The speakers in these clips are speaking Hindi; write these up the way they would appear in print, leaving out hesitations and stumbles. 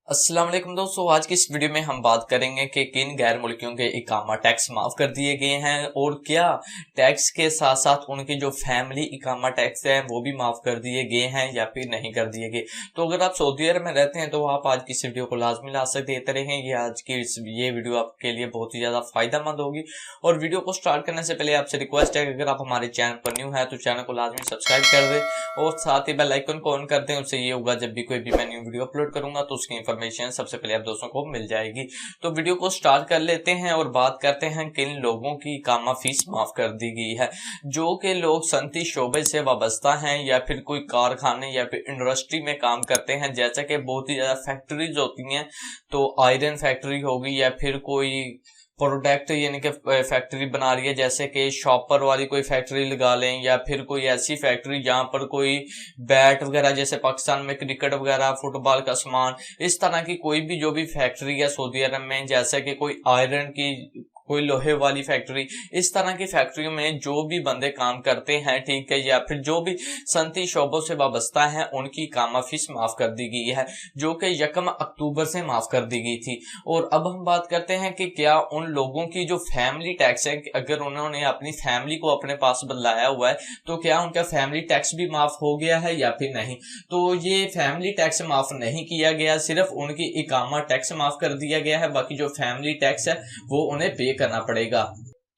अस्सलाम वालेकुम दोस्तों, आज की इस वीडियो में हम बात करेंगे कि किन गैर मुल्कियों के इकामा टैक्स माफ कर दिए गए हैं और क्या टैक्स के साथ साथ उनके जो फैमिली इकामा टैक्स है वो भी माफ कर दिए गए हैं या फिर नहीं कर दिए गए। तो अगर आप सऊदी अरब में रहते हैं तो आप आज की इस वीडियो को लाजमी लाजक देते रहें। ये वीडियो आपके लिए बहुत ही ज्यादा फायदेमंद होगी। और वीडियो को स्टार्ट करने से पहले आपसे रिक्वेस्ट है कि अगर आप हमारे चैनल पर न्यू है तो चैनल को लाजमी सब्सक्राइब कर दें और साथ ही बेल आइकन को ऑन कर दें। उससे ये होगा जब भी कोई भी मैं न्यू वीडियो अपलोड करूंगा तो उसकी इंफॉर्मेशन सबसे पहले आप दोस्तों को मिल जाएगी। तो वीडियो को स्टार्ट कर लेते हैं और बात करते हैं किन लोगों की इकामा फीस माफ कर दी गई है। जो कि लोग सनती शोबे से वाबस्ता हैं या फिर कोई कारखाने या फिर इंडस्ट्री में काम करते हैं, जैसा कि बहुत ही ज्यादा फैक्ट्रीज होती हैं, तो आयरन फैक्ट्री होगी या फिर कोई प्रोडक्ट यानी कि फैक्ट्री बना रही है, जैसे कि शॉपर वाली कोई फैक्ट्री लगा लें या फिर कोई ऐसी फैक्ट्री जहां पर कोई बैट वगैरह, जैसे पाकिस्तान में क्रिकेट वगैरह फुटबॉल का सामान, इस तरह की कोई भी जो भी फैक्ट्री है सऊदी अरब में, जैसे कि कोई आयरन की, कोई लोहे वाली फैक्ट्री, इस तरह की फैक्ट्रियों में जो भी बंदे काम करते हैं, ठीक है, या फिर जो भी सनती शोबों से वाबस्ता है, उनकी इकामा फीस माफ कर दी गई है, जो कि 1 अक्टूबर से माफ कर दी गई थी। और अब हम बात करते हैं कि क्या उन लोगों की जो फैमिली टैक्स है, अगर उन्होंने अपनी फैमिली को अपने पास बुलाया हुआ है तो क्या उनका फैमिली टैक्स भी माफ हो गया है या फिर नहीं। तो ये फैमिली टैक्स माफ नहीं किया गया, सिर्फ उनकी इकामा टैक्स माफ कर दिया गया है, बाकी जो फैमिली टैक्स है वो उन्हें पे करना पड़ेगा।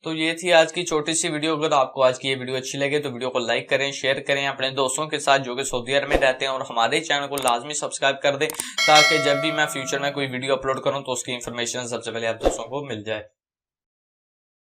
तो ये थी आज की छोटी सी वीडियो। अगर आपको आज की ये वीडियो अच्छी लगे तो वीडियो को लाइक करें, शेयर करें अपने दोस्तों के साथ जो कि सऊदी अरब में रहते हैं, और हमारे चैनल को लाजमी सब्सक्राइब कर दें ताकि जब भी मैं फ्यूचर में कोई वीडियो अपलोड करूं तो उसकी इन्फॉर्मेशन सबसे पहले आप दोस्तों को मिल जाए।